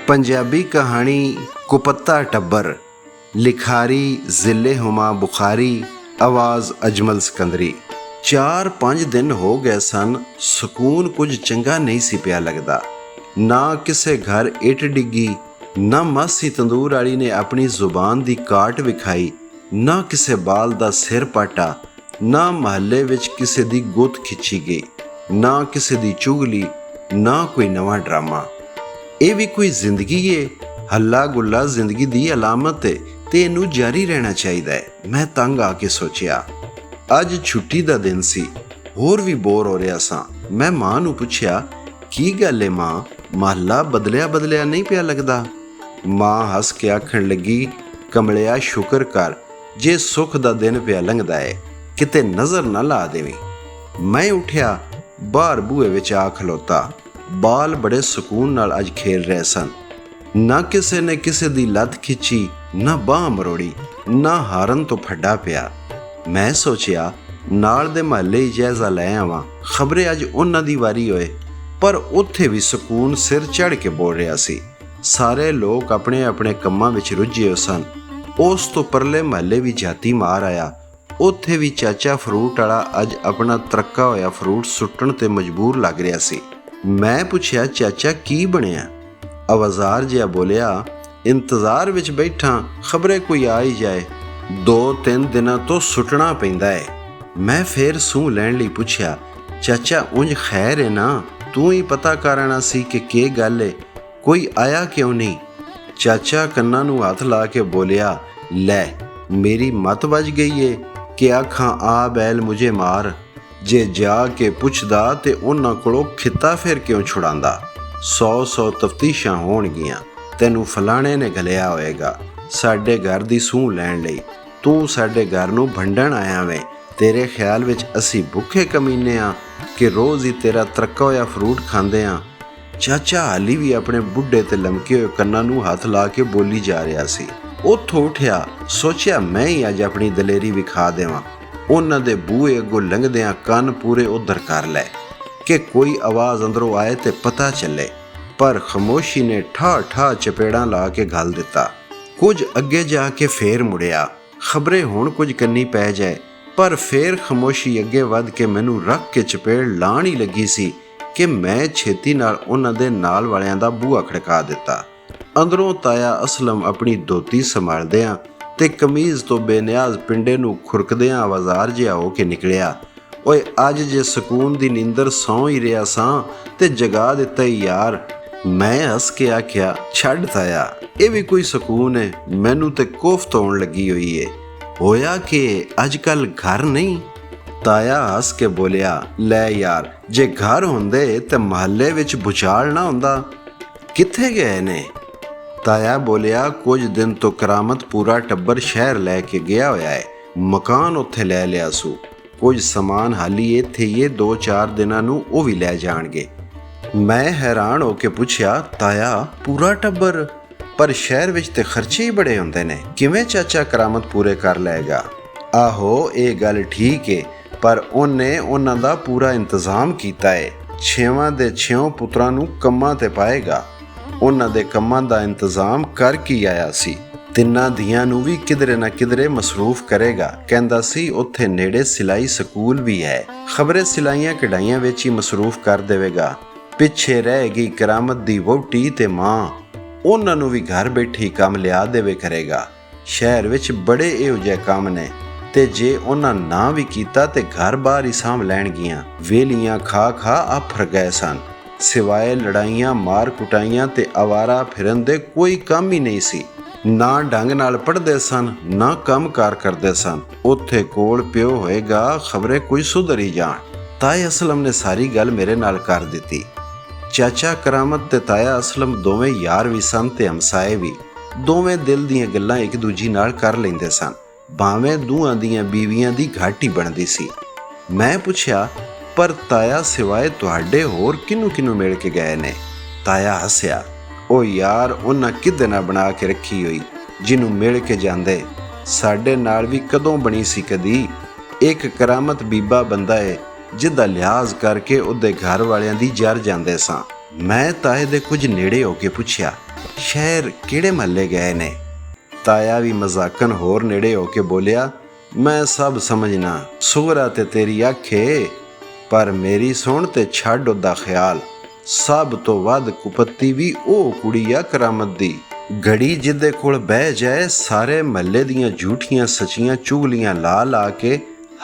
पंजाबी कहानी कुपत्ता टब्बर। लिखारी जिले हुमा बुखारी। आवाज़ अजमल सिकंदरी। 4-5 दिन हो गए सन। ਸਕੂਨ ਕੁਝ ਚੰਗਾ ਨਹੀਂ ਸੀ ਪਿਆ ਲੱਗਦਾ। ਨਾ ਕਿਸੇ ਘਰ ਇੱਟ ਡਿੱਗੀ, ਨਾ ਮਾਸੀ ਤੰਦੂਰ ਵਾਲੀ ਨੇ ਆਪਣੀ ਜ਼ੁਬਾਨ ਦੀ ਕਾਟ ਵਿਖਾਈ, ਨਾ ਕਿਸੇ ਬਾਲ ਦਾ ਸਿਰ ਪਾਟਾ, ਨਾ ਮਹੱਲੇ ਵਿੱਚ ਕਿਸੇ ਦੀ ਗੁੱਤ ਖਿੱਚੀ ਗਈ, ਨਾ ਕਿਸੇ ਦੀ ਚੁਗਲੀ, ਨਾ ਕੋਈ ਨਵਾਂ ਡਰਾਮਾ। ਇਹ ਵੀ ਕੋਈ ਜ਼ਿੰਦਗੀ ਏ? ਹੱਲਾ ਗੁੱਲਾ ਜ਼ਿੰਦਗੀ ਦੀ ਅਲਾਮਤ ਏ ਤੇ ਇਹਨੂੰ ਜਾਰੀ ਰਹਿਣਾ ਚਾਹੀਦਾ ਹੈ। ਮੈਂ ਤੰਗ ਆ ਕੇ ਸੋਚਿਆ। ਅੱਜ ਛੁੱਟੀ ਦਾ ਦਿਨ ਸੀ, ਹੋਰ ਵੀ ਬੋਰ ਹੋ ਰਿਹਾ ਸਾਂ। ਮੈਂ ਮਾਂ ਨੂੰ ਪੁੱਛਿਆ, ਕੀ ਗੱਲ ਏ ਮਾਂ, ਮਹੱਲਾ ਬਦਲਿਆ ਨਹੀਂ ਪਿਆ ਲੱਗਦਾ? ਮਾਂ ਹੱਸ ਕੇ ਆਖਣ ਲੱਗੀ, ਕਮਲਿਆ ਸ਼ੁਕਰ ਕਰ ਜੇ ਸੁੱਖ ਦਾ ਦਿਨ ਪਿਆ ਲੰਘਦਾ ਏ, ਕਿਤੇ ਨਜ਼ਰ ਨਾ ਲਾ ਦੇਵੀਂ। ਮੈਂ ਉੱਠਿਆ, ਬਾਹਰ ਬੂਹੇ ਵਿੱਚ ਆ ਖਲੋਤਾ। ਬਾਲ ਬੜੇ ਸਕੂਨ ਨਾਲ ਅੱਜ ਖੇਲ ਰਹੇ ਸਨ। ਨਾ ਕਿਸੇ ਨੇ ਕਿਸੇ ਦੀ ਲੱਤ ਖਿੱਚੀ, ਨਾ ਬਾਂਹ ਮਰੋੜੀ, ਨਾ ਹਾਰਨ ਤੋਂ ਫੱਡਾ ਪਿਆ। ਮੈਂ ਸੋਚਿਆ ਨਾਲ ਦੇ ਮਹੱਲੇ ਹੀ ਜਾਇਜ਼ਾ ਲੈ ਆਵਾਂ, ਖਬਰੇ ਅੱਜ ਉਹਨਾਂ ਦੀ ਵਾਰੀ ਹੋਏ। ਪਰ ਉੱਥੇ ਵੀ ਸਕੂਨ ਸਿਰ ਚੜ੍ਹ ਕੇ ਬੋਲ ਰਿਹਾ ਸੀ। ਸਾਰੇ ਲੋਕ ਆਪਣੇ ਆਪਣੇ ਕੰਮਾਂ ਵਿੱਚ ਰੁੱਝੇ ਹੋਏ ਸਨ। ਉਸ ਤੋਂ ਪਰਲੇ ਮਹੱਲੇ ਵੀ ਜਾਤੀ ਮਾਰ ਆਇਆ। ਉੱਥੇ ਵੀ ਚਾਚਾ ਫਰੂਟ ਵਾਲਾ ਅੱਜ ਆਪਣਾ ਤਰੱਕਾ ਹੋਇਆ ਫਰੂਟ ਸੁੱਟਣ ਤੇ ਮਜਬੂਰ ਲੱਗ ਰਿਹਾ ਸੀ। ਮੈਂ ਪੁੱਛਿਆ, ਚਾਚਾ ਕੀ ਬਣਿਆ? ਆਵਾਜ਼ਾਰ ਜਿਹਾ ਬੋਲਿਆ, ਇੰਤਜ਼ਾਰ ਵਿੱਚ ਬੈਠਾ, ਖਬਰੇ ਕੋਈ ਆ ਹੀ ਜਾਏ। 2-3 ਦਿਨਾਂ ਤੋਂ ਸੁੱਟਣਾ ਪੈਂਦਾ ਹੈ। ਮੈਂ ਫੇਰ ਸੂਹ ਲੈਣ ਲਈ ਪੁੱਛਿਆ, ਚਾਚਾ ਉਂਝ ਖੈਰ ਹੈ ਨਾ? ਤੂੰ ਹੀ ਪਤਾ ਕਰਨਾ ਸੀ ਕਿ ਕੀ ਗੱਲ ਏ, ਕੋਈ ਆਇਆ ਕਿਉਂ ਨਹੀਂ? ਚਾਚਾ ਕੰਨਾਂ ਨੂੰ ਹੱਥ ਲਾ ਕੇ ਬੋਲਿਆ, ਲੈ ਮੇਰੀ ਮੱਤ ਵੱਜ ਗਈ ਏ ਕਿ ਆਖਾਂ ਆ ਬੈਲ ਮੁਝੇ ਮਾਰ। ਜੇ ਜਾ ਕੇ ਪੁੱਛਦਾ ਤੇ ਉਹਨਾਂ ਕੋਲੋਂ ਖਿੱਤਾ ਫਿਰ ਕਿਉਂ ਛੁਡਾਉਂਦਾ? 100 ਤਫਤੀਸ਼ਾਂ ਹੋਣਗੀਆਂ। ਤੈਨੂੰ ਫਲਾਣੇ ਨੇ ਘਲਿਆ ਹੋਏਗਾ ਸਾਡੇ ਘਰ ਦੀ ਸੂਹ ਲੈਣ ਲਈ। ਤੂੰ ਸਾਡੇ ਘਰ ਨੂੰ ਭੰਡਣ ਆਇਆ ਵੇਂ। ਤੇਰੇ ਖਿਆਲ ਵਿੱਚ ਅਸੀਂ ਭੁੱਖੇ ਕਮੀਨੇ ਆ ਕਿ ਰੋਜ਼ ਹੀ ਤੇਰਾ ਤਰੱਕਾ ਹੋਇਆ ਫਰੂਟ ਖਾਂਦੇ ਆ? ਚਾਚਾ ਹਾਲੀ ਵੀ ਆਪਣੇ ਬੁੱਢੇ ਤੇ ਲਮਕੇ ਹੋਏ ਕੰਨਾਂ ਨੂੰ ਹੱਥ ਲਾ ਕੇ ਬੋਲੀ ਜਾ ਰਿਹਾ ਸੀ। ਉੱਥੋਂ ਉੱਠਿਆ, ਸੋਚਿਆ ਮੈਂ ਹੀ ਅੱਜ ਆਪਣੀ ਦਲੇਰੀ ਵਿਖਾ ਦੇਵਾਂ। ਉਹਨਾਂ ਦੇ ਬੂਹੇ ਅੱਗੋਂ ਲੰਘਦਿਆਂ ਕੰਨ ਪੂਰੇ ਉੱਧਰ ਕਰ ਲਏ ਕਿ ਕੋਈ ਆਵਾਜ਼ ਅੰਦਰੋਂ ਆਏ ਤੇ ਪਤਾ ਚੱਲੇ। ਪਰ ਖਾਮੋਸ਼ੀ ਨੇ ਠਾ ਚਪੇੜਾਂ ਲਾ ਕੇ ਘੱਲ ਦਿੱਤਾ। ਕੁਝ ਅੱਗੇ ਜਾ ਕੇ ਫੇਰ ਮੁੜਿਆ, ਖਬਰੇ ਹੁਣ ਕੁਝ ਕੰਨੀ ਪੈ ਜਾਏ। ਪਰ ਫੇਰ ਖਾਮੋਸ਼ੀ ਅੱਗੇ ਵੱਧ ਕੇ ਮੈਨੂੰ ਰੱਖ ਕੇ ਚਪੇੜ ਲਾਣ ਹੀ ਲੱਗੀ ਸੀ ਕਿ ਮੈਂ ਛੇਤੀ ਨਾਲ ਉਹਨਾਂ ਦੇ ਨਾਲ ਵਾਲਿਆਂ ਦਾ ਬੂਹਾ ਖੜਕਾ ਦਿੱਤਾ। ਅੰਦਰੋਂ ਤਾਇਆ ਅਸਲਮ ਆਪਣੀ ਧੋਤੀ ਸੰਭਾਲਦਿਆਂ ਤੇ ਕਮੀਜ਼ ਤੋਂ ਬੇਨਿਆਜ਼ ਪਿੰਡੇ ਨੂੰ ਖੁਰਕਦਿਆਂ ਆਵਾਜ਼ਾਰ ਜਿਹਾ ਹੋ ਕੇ ਨਿਕਲਿਆ। ਓਏ ਅੱਜ ਜੇ ਸਕੂਨ ਦੀ ਨੀਂਦਰ ਸੌਂ ਹੀ ਰਿਹਾ ਸਾਂ ਤੇ ਜਗਾ ਦਿੱਤਾ ਹੀ ਯਾਰ। ਮੈਂ ਹੱਸ ਕੇ ਆਖਿਆ, ਛੱਡ ਤਾਇਆ, ਇਹ ਵੀ ਕੋਈ ਸਕੂਨ ਹੈ? ਮੈਨੂੰ ਤੇ ਕੋਫਤ ਹੋਣ ਲੱਗੀ ਹੋਈ ਏ। ਹੋਇਆ ਕਿ ਅੱਜ ਕੱਲ੍ਹ ਘਰ ਨਹੀਂ? ਤਾਇਆ ਹੱਸ ਕੇ ਬੋਲਿਆ, ਲੈ ਯਾਰ, ਜੇ ਘਰ ਹੁੰਦੇ ਤੇ ਮਹੱਲੇ ਵਿੱਚ ਭੁਚਾਲ ਨਾ ਹੁੰਦਾ। ਕਿੱਥੇ ਗਏ ਨੇ? ਤਾਇਆ ਬੋਲਿਆ, ਕੁਝ ਦਿਨ ਤੋਂ ਕਰਾਮਤ ਪੂਰਾ ਟੱਬਰ ਸ਼ਹਿਰ ਲੈ ਕੇ ਗਿਆ ਹੋਇਆ ਹੈ। ਮਕਾਨ ਉੱਥੇ ਲੈ ਲਿਆ ਸੂ। ਕੁਝ ਸਮਾਨ ਹਾਲੀ ਇੱਥੇ ਹੀ 2-4 ਦਿਨਾਂ ਨੂੰ ਉਹ ਵੀ ਲੈ ਜਾਣਗੇ। ਮੈਂ ਹੈਰਾਨ ਹੋ ਕੇ ਪੁੱਛਿਆ, ਤਾਇਆ ਪੂਰਾ ਟੱਬਰ? ਪਰ ਸ਼ਹਿਰ ਵਿੱਚ ਤੇ ਖਰਚੇ ਹੀ ਬੜੇ ਹੁੰਦੇ ਨੇ, ਕਿਵੇਂ ਚਾਚਾ ਕਰਾਮਤ ਪੂਰੇ ਕਰ ਲਏਗਾ? ਆਹੋ ਇਹ ਗੱਲ ਠੀਕ ਏ, ਪਰ ਉਹਨੇ ਉਹਨਾਂ ਦਾ ਪੂਰਾ ਇੰਤਜ਼ਾਮ ਕੀਤਾ ਏ। 6ਵਾਂ ਦੇ 6 ਪੁੱਤਰਾਂ ਨੂੰ ਕੰਮਾਂ ਤੇ ਪਾਏਗਾ। ਉਹਨਾਂ ਦੇ ਕੰਮਾਂ ਦਾ ਇੰਤਜ਼ਾਮ ਕਰ ਕੀ ਆਇਆ ਸੀ। 3 ਧੀਆਂ ਨੂੰ ਵੀ ਕਿਧਰੇ ਨਾ ਕਿਧਰੇ ਮਸਰੂਫ ਕਰੇਗਾ। ਕਹਿੰਦਾ ਸੀ ਉੱਥੇ ਨੇੜੇ ਸਿਲਾਈ ਸਕੂਲ ਵੀ ਹੈ, ਖਬਰੇ ਸਿਲਾਈਆਂ ਕਢਾਈਆਂ ਵਿੱਚ ਹੀ ਮਸਰੂਫ ਕਰ ਦੇਵੇਗਾ। ਪਿੱਛੇ ਰਹੇਗੀ ਕਰਾਮਤ ਦੀ ਵਹੁਟੀ ਤੇ ਮਾਂ, ਉਹਨਾਂ ਨੂੰ ਵੀ ਘਰ ਬੈਠੇ ਕੰਮ ਲਿਆ ਦੇਵੇ ਕਰੇਗਾ। ਸ਼ਹਿਰ ਵਿੱਚ ਬੜੇ ਇਹੋ ਜਿਹੇ ਕੰਮ ਨੇ ਤੇ ਜੇ ਉਹਨਾਂ ਨਾ ਵੀ ਕੀਤਾ ਤੇ ਘਰ ਬਾਹਰ ਹੀ ਸਾਂਭ ਲੈਣਗੀਆਂ। ਵੇਲੀਆਂ ਖਾ ਆਫਰ ਗਏ ਸਨ। ਸਿਵਾਏ ਲੜਾਈਆਂ, ਮਾਰ ਕੁਟਾਈਆਂ ਤੇ ਆਵਾਰਾ ਫਿਰਨ ਦੇ ਕੋਈ ਕੰਮ ਹੀ ਨਹੀਂ ਸੀ। ਨਾ ਢੰਗ ਨਾਲ ਪੜ੍ਹਦੇ ਸਨ, ਨਾ ਕੰਮ ਕਾਰ ਕਰਦੇ ਸਨ। ਉੱਥੇ ਕੋਲ ਪਿਓ ਹੋਏਗਾ, ਖਬਰੇ ਕੋਈ ਸੁਧਰ ਹੀ ਜਾਣ। ਤਾਏ ਅਸਲਮ ਨੇ ਸਾਰੀ ਗੱਲ ਮੇਰੇ ਨਾਲ ਕਰ ਦਿੱਤੀ। ਚਾਚਾ ਕਰਾਮਤ ਤੇ ਤਾਇਆ ਅਸਲਮ ਦੋਵੇਂ ਯਾਰ ਵੀ ਸਨ ਤੇ ਹਮਸਾਏ ਵੀ। ਦੋਵੇਂ ਦਿਲ ਦੀਆਂ ਗੱਲਾਂ ਇੱਕ ਦੂਜੀ ਨਾਲ ਕਰ ਲੈਂਦੇ ਸਨ, ਭਾਵੇਂ ਦੋਹਾਂ ਦੀਆਂ ਬੀਵੀਆਂ ਦੀ ਘਾਟੀ ਬਣਦੀ ਸੀ। ਮੈਂ ਪੁੱਛਿਆ, ਪਰ ਤਾਇਆ ਸਿਵਾਏ ਤੁਹਾਡੇ ਹੋਰ ਕਿਹਨੂੰ ਮਿਲ ਕੇ ਗਏ ਨੇ? ਤਾਇਆ ਹੱਸਿਆ, ਉਹ ਯਾਰ ਉਹਨਾਂ ਕਿੱਦੇ ਨਾ ਬਣਾ ਕੇ ਰੱਖੀ ਹੋਈ ਜਿਹਨੂੰ ਮਿਲ ਕੇ ਜਾਂਦੇ। ਸਾਡੇ ਨਾਲ ਵੀ ਕਦੋਂ ਬਣੀ ਸੀ ਕਦੀ। ਇੱਕ ਕਰਾਮਤ ਬੀਬਾ ਬੰਦਾ ਏ ਜਿਹਦਾ ਲਿਹਾਜ਼ ਕਰਕੇ ਉਹਦੇ ਘਰ ਵਾਲਿਆਂ ਦੀ ਜਰ ਜਾਂਦੇ ਸਾਂ। ਮੈਂ ਤਾਏ ਦੇ ਕੁਝ ਨੇੜੇ ਹੋ ਕੇ ਪੁੱਛਿਆ, ਸ਼ਹਿਰ ਕਿਹੜੇ ਮਹੱਲੇ ਗਏ ਨੇ? ਤਾਇਆ ਵੀ ਮਜ਼ਾਕਨ ਹੋਰ ਨੇੜੇ ਹੋ ਕੇ ਬੋਲਿਆ, ਮੈਂ ਸਭ ਸਮਝਣਾ, ਸੁਗਰਾ ਤੇ ਤੇਰੀ ਆਖੇ, ਪਰ ਮੇਰੀ ਸੁਣ ਤੇ ਛੱਡ ਉਹਦਾ ਖਿਆਲ। ਸਭ ਤੋਂ ਵੱਧ ਕੁਪੱਤੀ ਵੀ ਉਹ ਕੁੜੀ ਆ ਕਰਾਮਤ ਦੀ, ਘੜੀ ਜਿਹਦੇ ਕੋਲ ਬਹਿ ਜਾਏ ਸਾਰੇ ਮਹੱਲੇ ਦੀਆਂ ਝੂਠੀਆਂ ਸੱਚੀਆਂ ਚੁਗਲੀਆਂ ਲਾ ਲਾ ਕੇ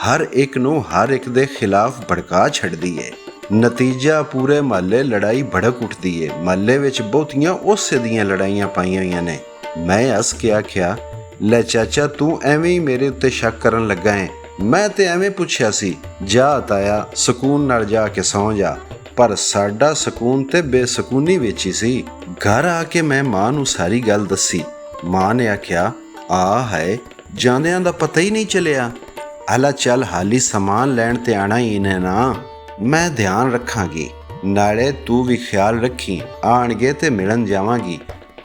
ਹਰ ਇੱਕ ਨੂੰ ਹਰ ਇੱਕ ਦੇ ਖਿਲਾਫ ਭੜਕਾ ਛੱਡਦੀ ਏ। ਨਤੀਜਾ ਪੂਰੇ ਮਹੱਲੇ ਲੜਾਈ ਭੜਕ ਉੱਠਦੀ ਏ। ਮਹੱਲੇ ਵਿੱਚ ਬਹੁਤੀਆਂ ਉਸੇ ਦੀਆਂ ਲੜਾਈਆਂ ਪਾਈਆਂ ਹੋਈਆਂ ਨੇ। ਮੈਂ ਹੱਸ ਕੇ ਆਖਿਆ, ਲੈ ਚਾਚਾ, ਤੂੰ ਐਵੇਂ ਹੀ ਮੇਰੇ ਉੱਤੇ ਸ਼ੱਕ ਕਰਨ ਲੱਗਾ ਏ? ਮੈਂ ਤੇ ਐਵੇਂ ਪੁੱਛਿਆ ਸੀ। ਜਾ ਤਾਇਆ, ਸਕੂਨ ਨਾਲ ਜਾ ਕੇ ਸੌਂ ਜਾ। ਪਰ ਸਾਡਾ ਸਕੂਨ ਤੇ ਬੇਸਕੂਨੀ ਵਿੱਚ ਹੀ ਸੀ। ਘਰ ਆ ਕੇ ਮੈਂ ਮਾਂ ਨੂੰ ਸਾਰੀ ਗੱਲ ਦੱਸੀ। ਮਾਂ ਨੇ ਆਖਿਆ, ਆ ਹੈ, ਜਾਂਦਿਆਂ ਦਾ ਪਤਾ ਹੀ ਨਹੀਂ ਚੱਲਿਆ। ਹਲਾ ਚੱਲ, ਹਾਲੀ ਸਮਾਨ ਲੈਣ ਤੇ ਆਣਾ ਹੀ ਨੇ ਨਾ। ਮੈਂ ਧਿਆਨ ਰੱਖਾਂਗੀ, ਨਾਲੇ ਤੂੰ ਵੀ ਖਿਆਲ ਰੱਖੀ, ਆਣਗੇ ਤੇ ਮਿਲਣ ਜਾਵਾਂਗੀ।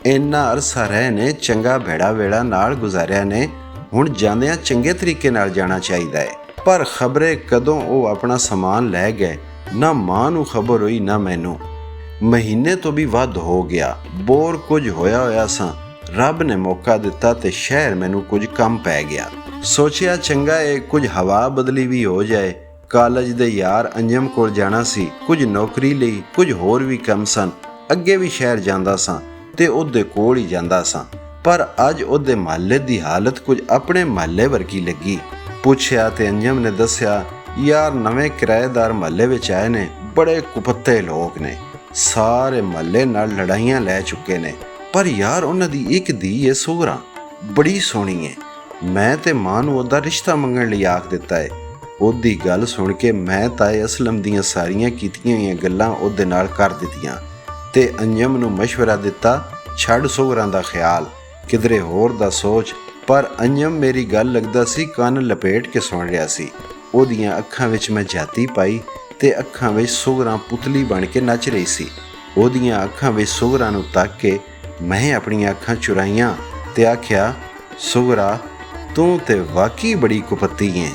ਇੰਨਾ ਅਰਸਾ ਰਹੇ ਨੇ, ਚੰਗਾ ਭੈੜਾ ਵੇੜਾ ਨਾਲ ਗੁਜ਼ਾਰਿਆ ਨੇ, ਹੁਣ ਜਾਂਦਿਆਂ ਚੰਗੇ ਤਰੀਕੇ ਨਾਲ ਜਾਣਾ ਚਾਹੀਦਾ ਹੈ। ਪਰ ਖਬਰੇ ਕਦੋਂ ਉਹ ਆਪਣਾ ਸਮਾਨ ਲੈ ਗਏ, ਨਾ ਮਾਂ ਨੂੰ ਖਬਰ ਹੋਈ ਨਾ ਮੈਨੂੰ। ਮਹੀਨੇ ਤੋਂ ਵੀ ਵੱਧ ਹੋ ਗਿਆ, ਬੋਰ ਕੁਝ ਹੋਇਆ ਸਾਂ। ਰੱਬ ਨੇ ਮੌਕਾ ਦਿੱਤਾ ਤੇ ਸ਼ਹਿਰ ਮੈਨੂੰ ਕੁਝ ਕੰਮ ਪੈ ਗਿਆ। ਸੋਚਿਆ ਚੰਗਾ ਏ ਕੁਝ ਹਵਾ ਬਦਲੀ ਵੀ ਹੋ ਜਾਏ। ਕਾਲਜ ਦੇ ਯਾਰ ਅੰਜਮ ਕੋਲ ਜਾਣਾ ਸੀ, ਕੁਝ ਨੌਕਰੀ ਲਈ, ਕੁਝ ਹੋਰ ਵੀ ਕੰਮ ਸਨ। ਅੱਗੇ ਵੀ ਸ਼ਹਿਰ ਜਾਂਦਾ ਸਾਂ ਤੇ ਉਹਦੇ ਕੋਲ ਹੀ ਜਾਂਦਾ ਸਾਂ, ਪਰ ਅੱਜ ਉਹਦੇ ਮਹੱਲੇ ਦੀ ਹਾਲਤ ਕੁਝ ਆਪਣੇ ਮਹੱਲੇ ਵਰਗੀ ਲੱਗੀ। ਪੁੱਛਿਆ ਤੇ ਅੰਜਮ ਨੇ ਦੱਸਿਆ, ਯਾਰ ਨਵੇਂ ਕਿਰਾਏਦਾਰ ਮਹੱਲੇ ਵਿੱਚ ਆਏ ਨੇ, ਬੜੇ ਕੁਪੱਤੇ ਲੋਕ ਨੇ, ਸਾਰੇ ਮਹੱਲੇ ਨਾਲ ਲੜਾਈਆਂ ਲੈ ਚੁੱਕੇ ਨੇ। ਪਰ ਯਾਰ ਉਹਨਾਂ ਦੀ ਇੱਕ ਧੀ ਏ ਸੁਗਰਾ, ਬੜੀ ਸੋਹਣੀ ਏ। ਮੈਂ ਤੇ ਮਾਂ ਨੂੰ ਉਹਦਾ ਰਿਸ਼ਤਾ ਮੰਗਣ ਲਈ ਆਖ ਦਿੱਤਾ ਏ। ਉਹਦੀ ਗੱਲ ਸੁਣ ਕੇ ਮੈਂ ਤਾਏ ਅਸਲਮ ਦੀਆਂ ਸਾਰੀਆਂ ਕੀਤੀਆਂ ਹੋਈਆਂ ਗੱਲਾਂ ਉਹਦੇ ਨਾਲ ਕਰ ਦਿੱਤੀਆਂ ਤੇ ਅੰਜਮ ਨੂੰ ਮਸ਼ਵਰਾ ਦਿੱਤਾ, ਛੱਡ ਸੁਗਰਾਂ ਦਾ ਖਿਆਲ, ਕਿਧਰੇ ਹੋਰ ਦਾ ਸੋਚ। ਪਰ ਅੰਜਮ ਮੇਰੀ ਗੱਲ ਲੱਗਦਾ ਸੀ ਕੰਨ ਲਪੇਟ ਕੇ ਸੁਣ ਰਿਹਾ ਸੀ। ਉਹਦੀਆਂ ਅੱਖਾਂ ਵਿੱਚ ਮੈਂ ਜਾਤੀ ਪਾਈ ਤੇ ਅੱਖਾਂ ਵਿੱਚ ਸੁਗਰਾਂ ਪੁਤਲੀ ਬਣ ਕੇ ਨੱਚ ਰਹੀ ਸੀ। ਉਹਦੀਆਂ ਅੱਖਾਂ ਵਿੱਚ ਸੁਗਰਾਂ ਨੂੰ ਤੱਕ ਕੇ ਮੈਂ ਆਪਣੀਆਂ ਅੱਖਾਂ ਚੁਰਾਈਆਂ ਤੇ ਆਖਿਆ, ਸੁਗਰਾ, ਤੂੰ ਤੇ ਵਾਕਈ ਬੜੀ ਕੁਪੱਤੀ ਏਂ।